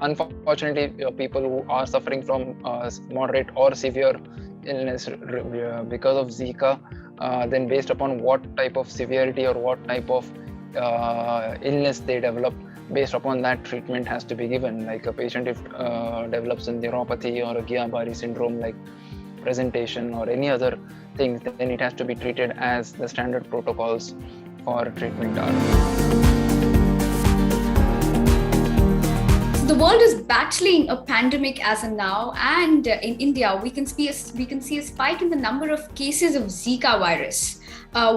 Unfortunately, people who are suffering from moderate or severe illness because of Zika, then based upon what type of severity or what type of illness they develop, based upon that treatment has to be given. Like a patient if develops a neuropathy or a Guillain-Barré syndrome like presentation or any other things, then it has to be treated as the standard protocols for treatment are. The world is battling a pandemic as of now, and in India, we can see a spike in the number of cases of Zika virus.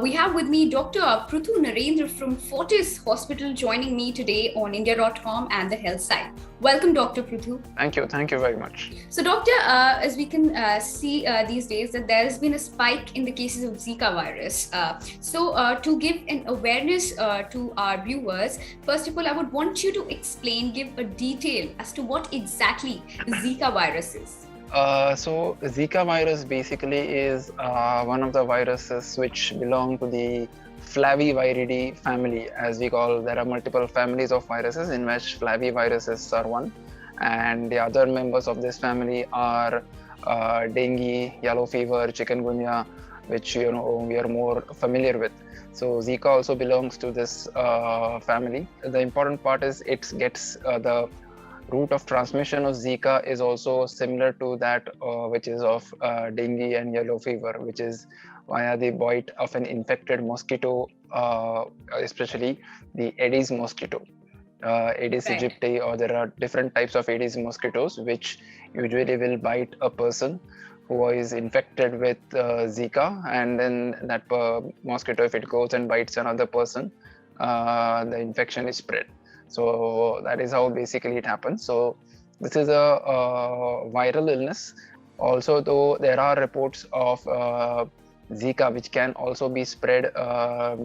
We have with me Dr. Pruthu Narendra from Fortis Hospital joining me today on India.com and the health side. Welcome, Dr. Pruthu. Thank you very much. So, Doctor, as we can see these days, that there has been a spike in the cases of Zika virus. To give an awareness to our viewers, first of all, I would want you to explain, give a detail as to what exactly Zika virus is. So Zika virus basically is one of the viruses which belong to the Flaviviridae family, as we call. There are multiple families of viruses in which flaviviruses are one, and the other members of this family are dengue, yellow fever, chikungunya, which we are more familiar with. So Zika also belongs to this family. The important part is it gets the route of transmission of Zika is also similar to that which is of dengue and yellow fever, which is via the bite of an infected mosquito, especially the Aedes mosquito. Aedes aegypti, or there are different types of Aedes mosquitoes which usually will bite a person who is infected with Zika, and then that mosquito, if it goes and bites another person, the infection is spread. So that is how basically it happens. So this is a viral illness. Also, though, there are reports of Zika which can also be spread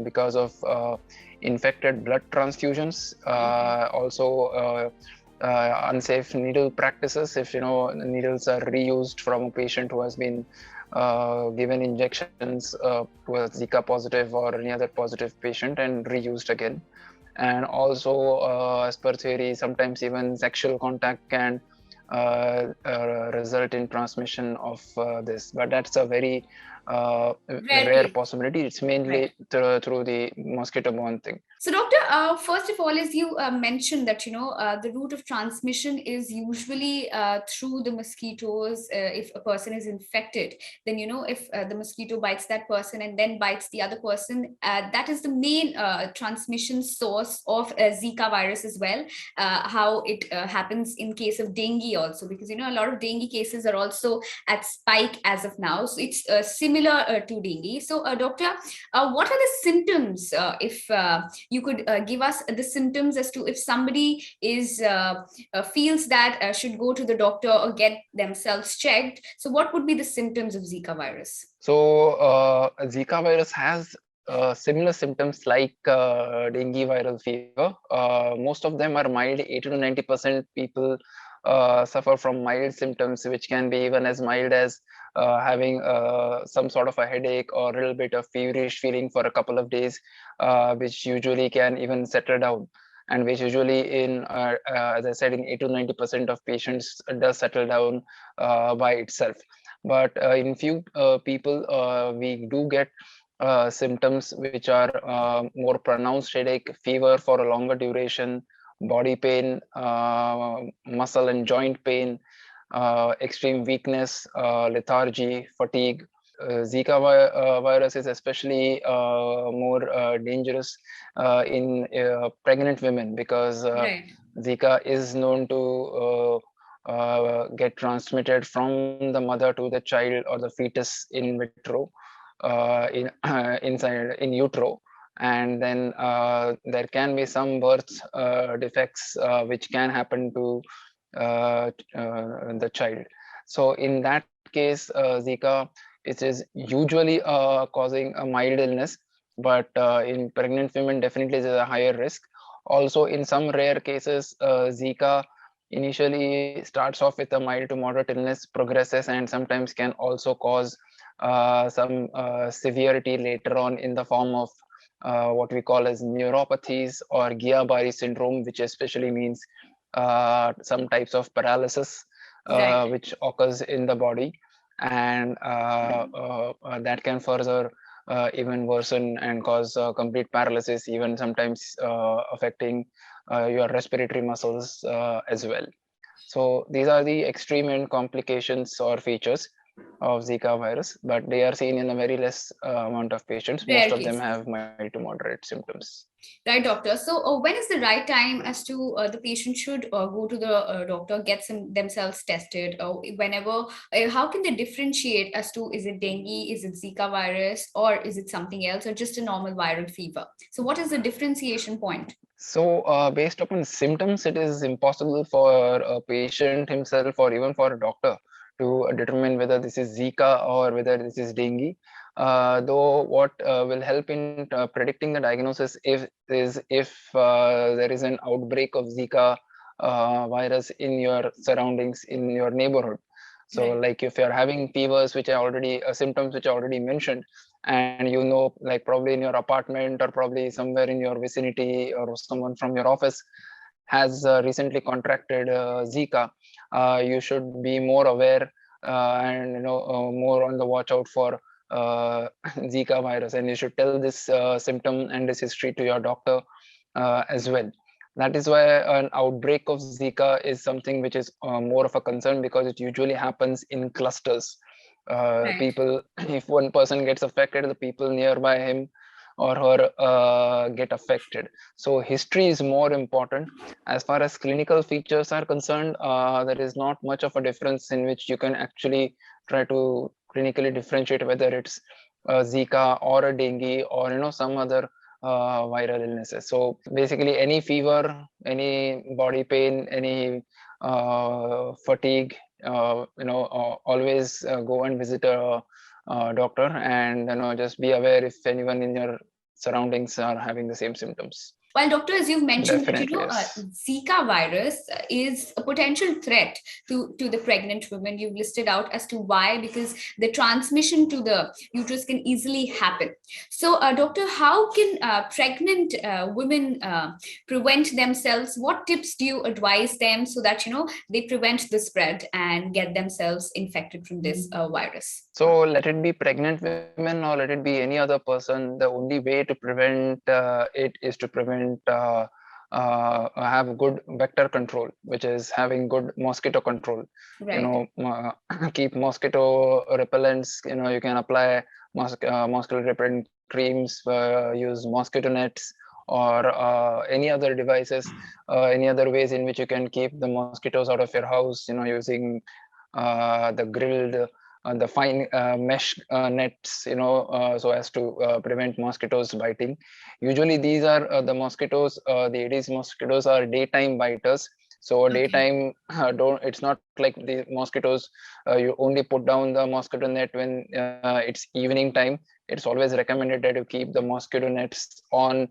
because of infected blood transfusions. Also, unsafe needle practices. If needles are reused from a patient who has been given injections to a Zika positive or any other positive patient and reused again. And also, as per theory, sometimes even sexual contact can result in transmission of this, but that's a very rare possibility. It's mainly through the mosquito-borne thing. So, Doctor, first of all, as you mentioned that the route of transmission is usually through the mosquitoes. If a person is infected, then if the mosquito bites that person and then bites the other person, that is the main transmission source of Zika virus as well. How it happens in case of dengue also, because a lot of dengue cases are also at spike as of now. So it's similar to dengue. So, Doctor, what are the symptoms if you could give us the symptoms as to if somebody feels that should go to the doctor or get themselves checked. So what would be the symptoms of Zika virus? So Zika virus has similar symptoms like dengue viral fever. Most of them are mild. 80 to 90% people suffer from mild symptoms, which can be even as mild as having some sort of a headache or a little bit of feverish feeling for a couple of days, which usually can even settle down, and which usually as I said, in 80 to 90% of patients does settle down by itself. But in few people, we do get symptoms which are more pronounced: headache, fever for a longer duration, body pain, muscle and joint pain, extreme weakness, lethargy, fatigue. Zika virus is especially more dangerous in pregnant women, because Zika is known to get transmitted from the mother to the child or the fetus in vitro, inside in utero. And then there can be some birth defects which can happen to the child. So in that case, Zika, it is usually causing a mild illness, but in pregnant women definitely there is a higher risk. Also, in some rare cases, Zika initially starts off with a mild to moderate illness, progresses, and sometimes can also cause some severity later on in the form of what we call as neuropathies or Guillain-Barré syndrome, which especially means some types of paralysis Right. which occurs in the body, and that can further even worsen and cause complete paralysis, even sometimes affecting your respiratory muscles as well. So these are the extreme end complications or features of Zika virus, but they are seen in a very less amount of patients. Most Rare of them cases. have mild to moderate symptoms. Right, doctor. So, when is the right time as to the patient should go to the doctor, get themselves tested, whenever? How can they differentiate as to is it dengue, is it Zika virus, or is it something else, or just a normal viral fever? So, what is the differentiation point? So, based upon symptoms, it is impossible for a patient himself or even for a doctor to determine whether this is Zika or whether this is dengue. Though what will help in predicting the diagnosis if there is an outbreak of Zika virus in your surroundings, in your neighborhood. So, Right. like if you're having fevers, which I already symptoms which I already mentioned, and you know, like probably in your apartment or probably somewhere in your vicinity, or someone from your office has recently contracted Zika, you should be more aware and more on the watch out for Zika virus, and you should tell this symptom and this history to your doctor as well. That is why an outbreak of Zika is something which is more of a concern, because it usually happens in clusters. Right. People, if one person gets affected, the people nearby him or her get affected. So history is more important. As far as clinical features are concerned, there is not much of a difference in which you can actually try to clinically differentiate whether it's Zika or a dengue or some other viral illnesses. So basically, any fever, any body pain, any fatigue, always go and visit a doctor, and just be aware if anyone in your surroundings are having the same symptoms. Well, doctor, as you've mentioned that Definitely, yes. Zika virus is a potential threat to the pregnant women. You've listed out as to why, because the transmission to the uterus can easily happen. So, doctor, how can pregnant women prevent themselves? What tips do you advise them so that they prevent the spread and get themselves infected from this virus? So let it be pregnant women or let it be any other person, the only way to prevent it is to prevent have good vector control, which is having good mosquito control. Right. Keep mosquito repellents. You can apply mosquito repellent creams, use mosquito nets, or any other devices, any other ways in which you can keep the mosquitoes out of your house. Using the grilled the fine mesh nets, so as to prevent mosquitoes biting. Usually these are the mosquitoes, the Aedes mosquitoes are daytime biters. So Okay. daytime, don't, it's not like the mosquitoes, you only put down the mosquito net when it's evening time. It's always recommended that you keep the mosquito nets on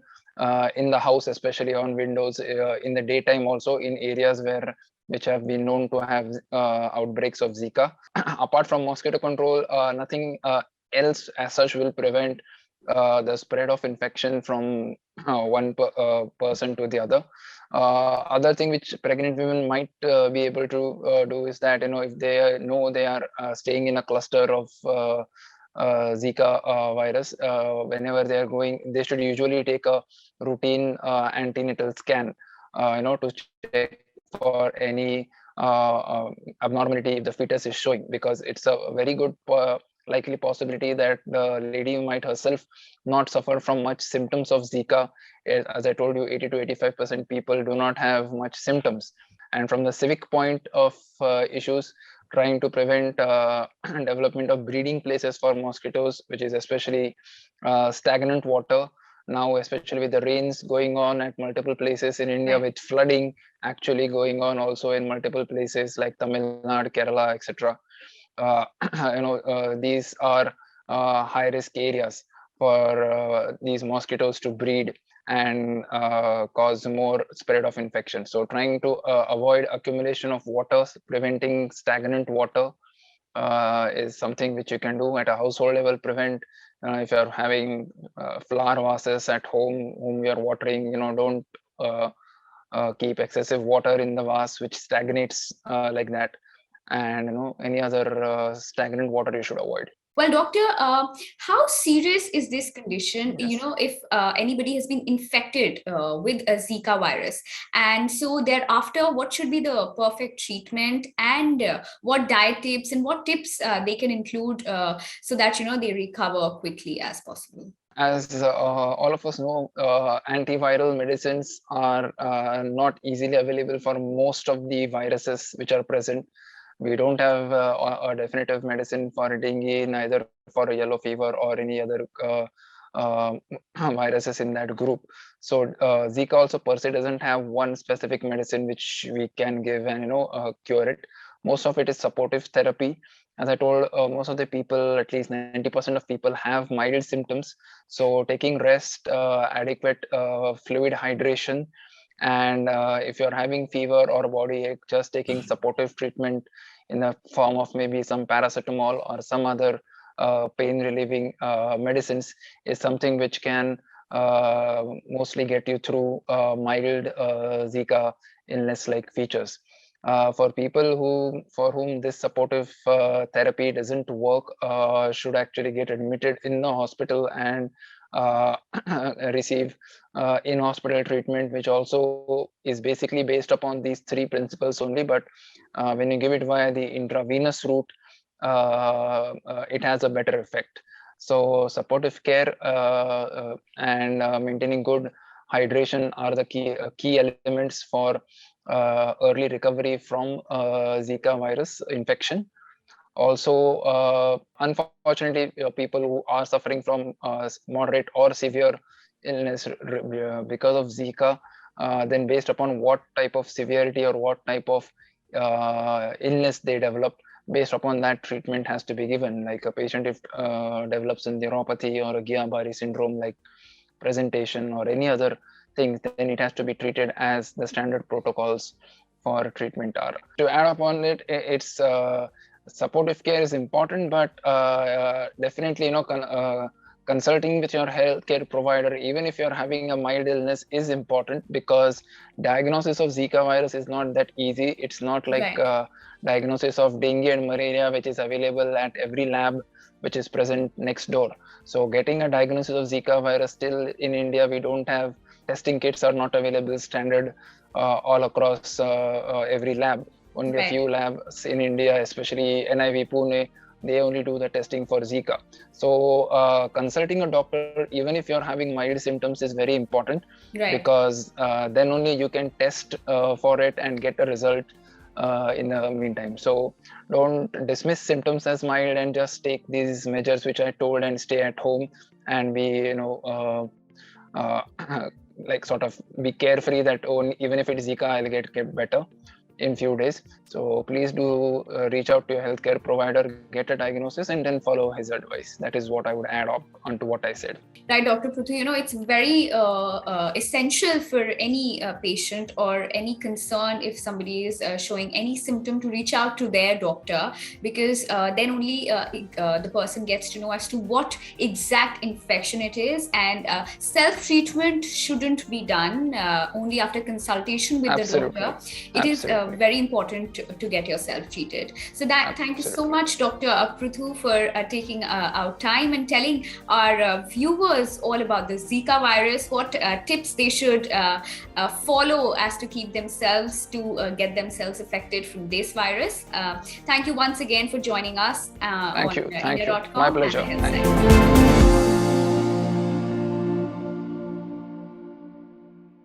in the house, especially on windows, in the daytime also, in areas which have been known to have outbreaks of Zika. Apart from mosquito control, nothing else as such will prevent the spread of infection from one person to the other. Other thing which pregnant women might be able to do is that, if they know they are staying in a cluster of Zika virus, whenever they are going, they should usually take a routine antenatal scan, to check for any abnormality if the fetus is showing, because it's a very good likely possibility that the lady might herself not suffer from much symptoms of Zika. As I told you, 80 to 85% people do not have much symptoms. And from the civic point of issues, trying to prevent development of breeding places for mosquitoes, which is especially stagnant water. Now, especially with the rains going on at multiple places in India, Right. with flooding actually going on also in multiple places like Tamil Nadu, Kerala, etc. Uh, these are high risk areas for these mosquitoes to breed and cause more spread of infection. So trying to avoid accumulation of water, preventing stagnant water is something which you can do at a household level. Prevent if you're having flower vases at home whom you're watering, don't keep excessive water in the vase which stagnates like that, and any other stagnant water you should avoid. Well, doctor, how serious is this condition? Yes. If anybody has been infected with a Zika virus, and so thereafter, what should be the perfect treatment, and what diet tips and what tips they can include so that they recover quickly as possible? As all of us know, antiviral medicines are not easily available for most of the viruses which are present. We don't have a definitive medicine for dengue, neither for yellow fever or any other uh, viruses in that group. So Zika also per se doesn't have one specific medicine which we can give and cure it. Most of it is supportive therapy. As I told, most of the people, at least 90% of people, have mild symptoms. So taking rest, adequate fluid hydration, and if you're having fever or body ache, just taking supportive treatment in the form of maybe some paracetamol or some other pain relieving medicines is something which can mostly get you through mild Zika illness like features. For people for whom this supportive therapy doesn't work, should actually get admitted in the hospital and receive in-hospital treatment, which also is basically based upon these three principles only. But when you give it via the intravenous route, it has a better effect. So supportive care and maintaining good hydration are the key elements for early recovery from Zika virus infection. Also, unfortunately, people who are suffering from moderate or severe illness because of Zika, then based upon what type of severity or what type of illness they develop, based upon that treatment has to be given. Like a patient if develops a neuropathy or a Guillain-Barré syndrome like presentation or any other thing, then it has to be treated as the standard protocols for treatment are. To add upon it, it's supportive care is important, but definitely consulting with your healthcare provider, even if you're having a mild illness, is important, because diagnosis of Zika virus is not that easy. It's not like diagnosis of dengue and malaria, which is available at every lab which is present next door. So getting a diagnosis of Zika virus, still in India, we don't have testing kits, are not available standard all across every lab. Only a few labs in India, especially NIV Pune, they only do the testing for Zika. So consulting a doctor, even if you're having mild symptoms, is very important, because then only you can test for it and get a result in the meantime. So don't dismiss symptoms as mild and just take these measures which I told and stay at home and be like sort of be carefree that even if it's Zika, I'll get better in few days. So please do reach out to your healthcare provider, get a diagnosis, and then follow his advice. That is what I would add up onto what I said. Right, Dr. Pruthu, it's very essential for any patient or any concern, if somebody is showing any symptom, to reach out to their doctor, because then only the person gets to know as to what exact infection it is, and self-treatment shouldn't be done only after consultation with the doctor. It is very important to get yourself treated. So thank you so much, Dr. Pruthu, for taking our time and telling our viewers all about the Zika virus, what tips they should follow as to keep themselves to get themselves affected from this virus. Thank you once again for joining us. Thank you. India.com. My pleasure.